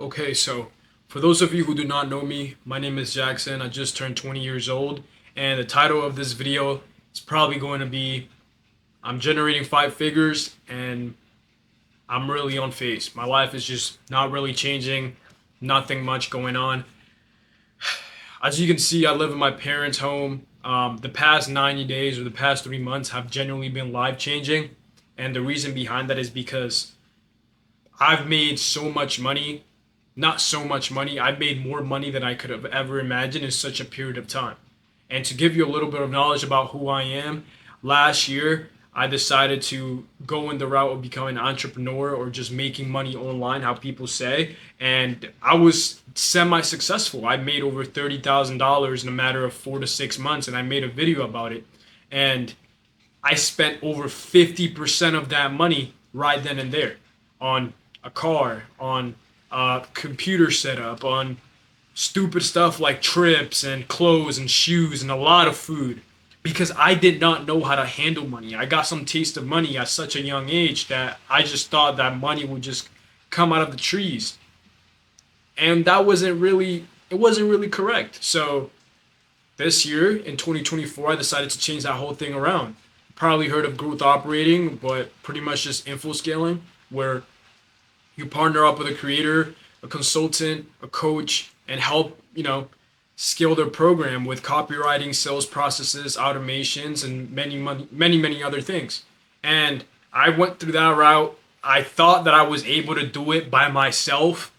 Okay, so for those of you who do not know me, my name is Jackson. I just turned 20 years old, and the title of this video is probably going to be I'm generating five figures and I'm really unfazed. My life is just not really changing, nothing much going on. As you can see, I live in my parents' home. The past 90 days or the past 3 months have genuinely been life changing, and the reason behind that is because I've made so much money, not so much money. I've made more money than I could have ever imagined in such a period of time. And to give you a little bit of knowledge about who I am, last year I decided to go in the route of becoming an entrepreneur or just making money online, how people say. And I was semi successful. I made over $30,000 in a matter of 4 to 6 months, and I made a video about it. And I spent over 50% of that money right then and there on a car, on a computer setup, on stupid stuff like trips and clothes and shoes and a lot of food because I did not know how to handle money. I got some taste of money at such a young age that I just thought that money would just come out of the trees. And that wasn't really correct. So this year in 2024, I decided to change that whole thing around. Probably heard of growth operating, but pretty much just info scaling, where you partner up with a creator, a consultant, a coach, and help, scale their program with copywriting, sales processes, automations, and many other things. And I went through that route. I thought that I was able to do it by myself.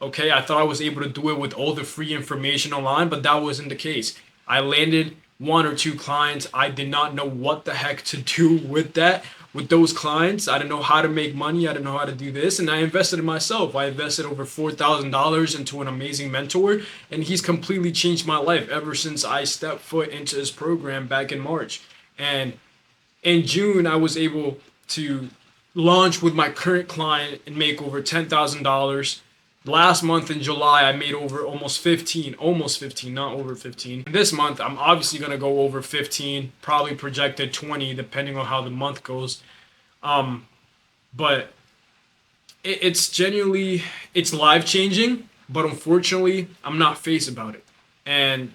Okay, I thought I was able to do it with all the free information online, but that wasn't the case. I landed one or two clients. I did not know what the heck to do with that, with those clients. I didn't know how to make money. I didn't know how to do this. And I invested in myself. I invested over $4,000 into an amazing mentor, and he's completely changed my life ever since I stepped foot into his program back in March. And in June, I was able to launch with my current client and make over $10,000. Last month in July, I made over almost 15, not over 15. This month, I'm obviously going to go over 15, probably projected 20, depending on how the month goes. Um, but it's genuinely, it's life changing, but unfortunately, I'm not faced about it. And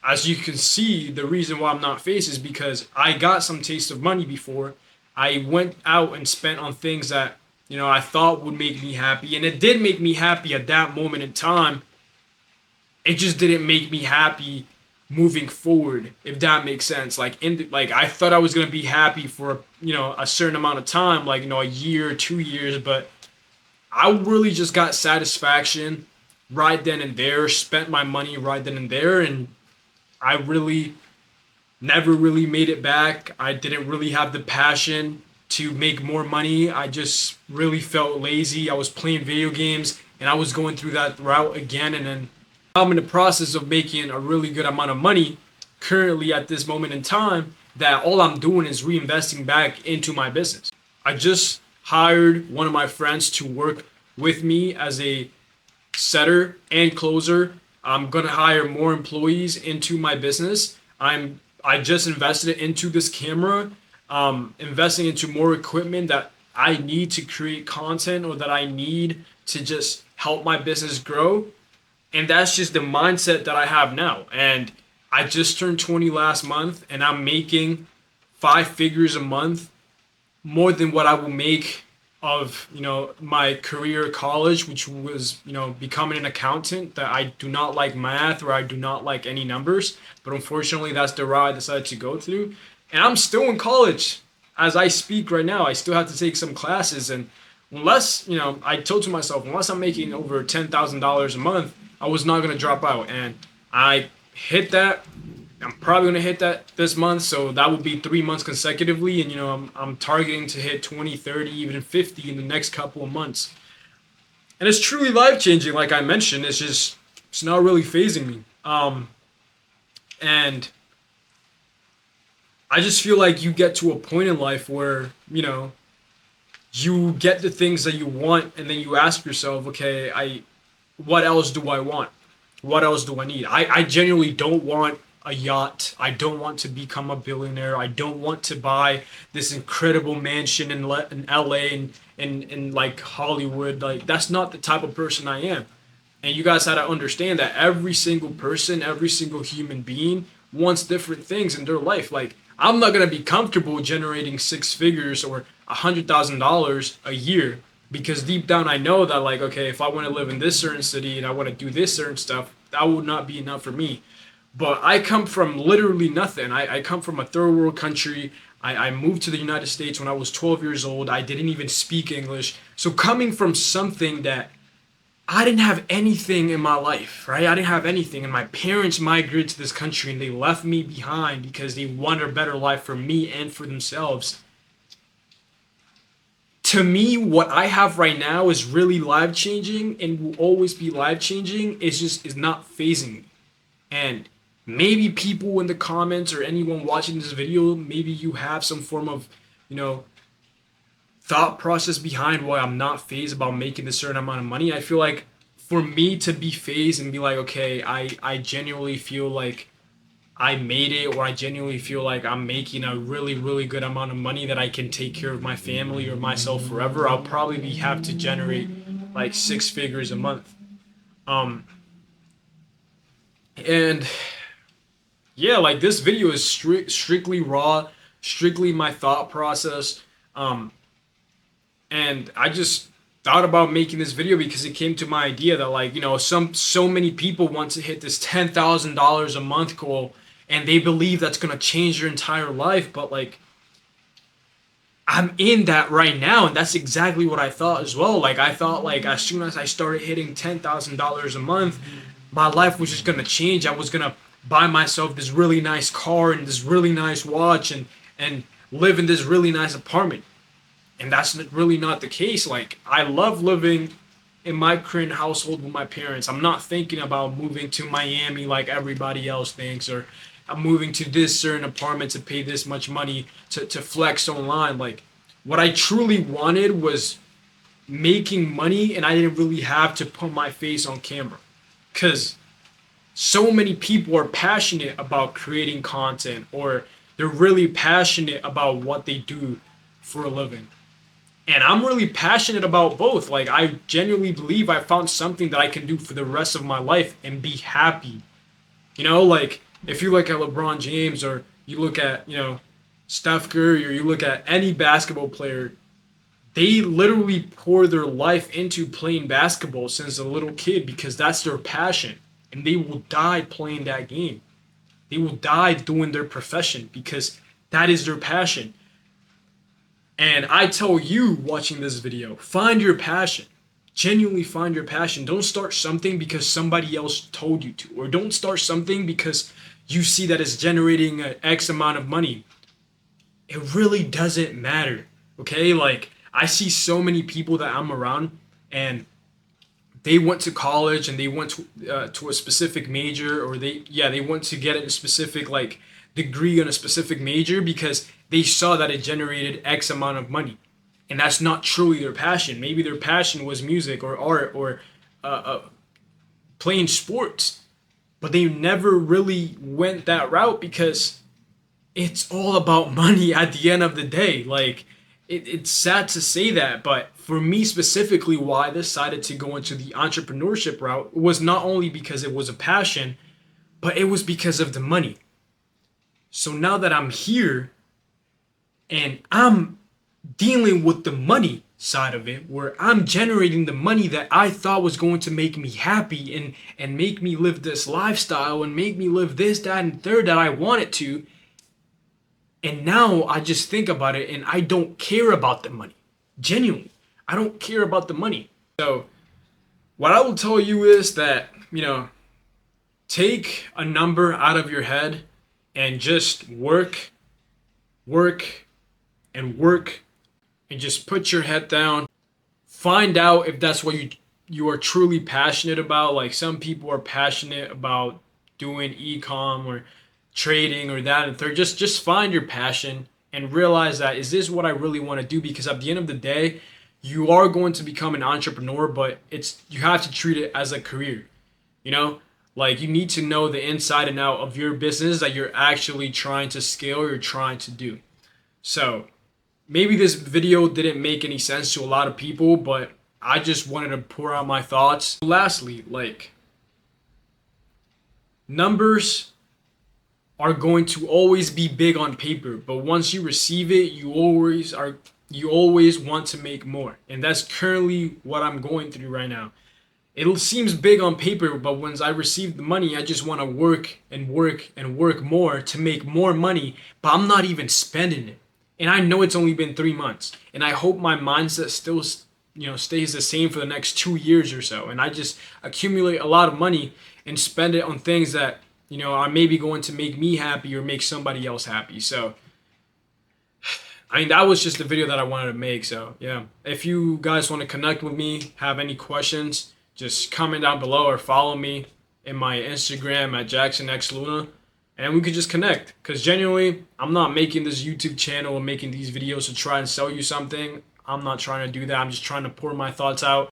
as you can see, the reason why I'm not faced is because I got some taste of money before. I went out and spent on things that, I thought would make me happy. And it did make me happy at that moment in time. It just didn't make me happy moving forward, if that makes sense. Like I thought I was gonna be happy for, a certain amount of time, like, a year, 2 years, but I really just got satisfaction right then and there, spent my money right then and there, and I really never really made it back. I didn't really have the passion to make more money. I just really felt lazy. I was playing video games and I was going through that route again. And then I'm in the process of making a really good amount of money currently at this moment in time that all I'm doing is reinvesting back into my business. I just hired one of my friends to work with me as a setter and closer. I'm gonna hire more employees into my business. I just invested into this camera, investing into more equipment that I need to create content or that I need to just help my business grow. And that's just the mindset that I have now. And I just turned 20 last month and I'm making five figures a month, more than what I will make of my career at college, which was becoming an accountant. That I do not like math or I do not like any numbers, but unfortunately that's the route I decided to go through. And I'm still in college as I speak right now. I still have to take some classes, and unless I told to myself, unless I'm making over $10,000 a month, I was not gonna drop out, and I hit that. I'm probably gonna hit that this month, so that would be 3 months consecutively, and I'm targeting to hit 20, 30, even 50 in the next couple of months. And it's truly life changing, like I mentioned. It's not really phasing me. And I just feel like you get to a point in life where you get the things that you want, and then you ask yourself, okay, what else do I want? What else do I need? I genuinely don't want a yacht. I don't want to become a billionaire. I don't want to buy this incredible mansion in LA and in like Hollywood. Like, that's not the type of person I am. And you guys had to understand that every single person, every single human being wants different things in their life. Like, I'm not gonna be comfortable generating six figures or $100,000 a year, because deep down I know that, like, okay, if I want to live in this certain city and I want to do this certain stuff, that would not be enough for me. But I come from literally nothing. I come from a third world country. I moved to the United States when I was 12 years old. I didn't even speak English. So coming from something that I didn't have anything in my life, right? I didn't have anything. And my parents migrated to this country and they left me behind because they wanted a better life for me and for themselves. To me, what I have right now is really life changing and will always be life changing. Is not phasing me. And maybe people in the comments or anyone watching this video, maybe you have some form of, you know, thought process behind why I'm not phased about making a certain amount of money. I feel like for me to be phased and be like, okay, I genuinely feel like I made it, or I genuinely feel like I'm making a really, really good amount of money that I can take care of my family or myself forever, I'll probably have to generate like six figures a month. Um, and yeah, like this video is strictly raw, strictly my thought process. Um, and I just thought about making this video because it came to my idea that, like, you know, so many people want to hit this $10,000 a month goal, and they believe that's gonna change their entire life. But like, I'm in that right now, and that's exactly what I thought as well. Like, I thought, like, as soon as I started hitting $10,000 a month, my life was just gonna change. I was gonna buy myself this really nice car and this really nice watch, and live in this really nice apartment. And that's really not the case. Like, I love living in my current household with my parents. I'm not thinking about moving to Miami like everybody else thinks, or I'm moving to this certain apartment to pay this much money to flex online. Like, what I truly wanted was making money, and I didn't really have to put my face on camera. Because so many people are passionate about creating content, or they're really passionate about what they do for a living. And I'm really passionate about both. Like, I genuinely believe I found something that I can do for the rest of my life and be happy. You know, like, if you look at LeBron James, or you look at, you know, Steph Curry, or you look at any basketball player, they literally pour their life into playing basketball since a little kid because that's their passion. And they will die playing that game. They will die doing their profession because that is their passion. And I tell you watching this video, find your passion. Genuinely find your passion. Don't start something because somebody else told you to, or don't start something because you see that it's generating an X amount of money. It really doesn't matter. Okay? Like, I see so many people that I'm around, and they went to college and they went to a specific major, or they went to get a specific, like, degree on a specific major because they saw that it generated X amount of money, and that's not truly their passion. Maybe their passion was music or art or playing sports, but they never really went that route because it's all about money at the end of the day. Like, it's sad to say that, but for me specifically, why I decided to go into the entrepreneurship route was not only because it was a passion, but it was because of the money. So now that I'm here and I'm dealing with the money side of it, where I'm generating the money that I thought was going to make me happy and make me live this lifestyle and make me live this, that, and third that I wanted to. And now I just think about it and I don't care about the money. Genuinely, I don't care about the money. So what I will tell you is that, you know, take a number out of your head and just work, and work, and just put your head down. Find out if that's what you are truly passionate about. Like, some people are passionate about doing e-com or trading or that and third. Just find your passion and realize that, is this what I really want to do? Because at the end of the day, you are going to become an entrepreneur, but you have to treat it as a career. You know, like, you need to know the inside and out of your business that you're actually trying to scale or you're trying to do. So maybe this video didn't make any sense to a lot of people, but I just wanted to pour out my thoughts. Lastly, like, numbers are going to always be big on paper, but once you receive it, you always want to make more. And that's currently what I'm going through right now. It seems big on paper, but once I receive the money, I just want to work and work and work more to make more money, but I'm not even spending it. And I know it's only been 3 months, and I hope my mindset still, stays the same for the next 2 years or so. And I just accumulate a lot of money and spend it on things that, are maybe going to make me happy or make somebody else happy. So, I mean, that was just the video that I wanted to make. So, yeah. If you guys want to connect with me, have any questions, just comment down below or follow me in my Instagram at JacksonXLuna, and we could just connect. Because genuinely, I'm not making this YouTube channel and making these videos to try and sell you something. I'm not trying to do that. I'm just trying to pour my thoughts out.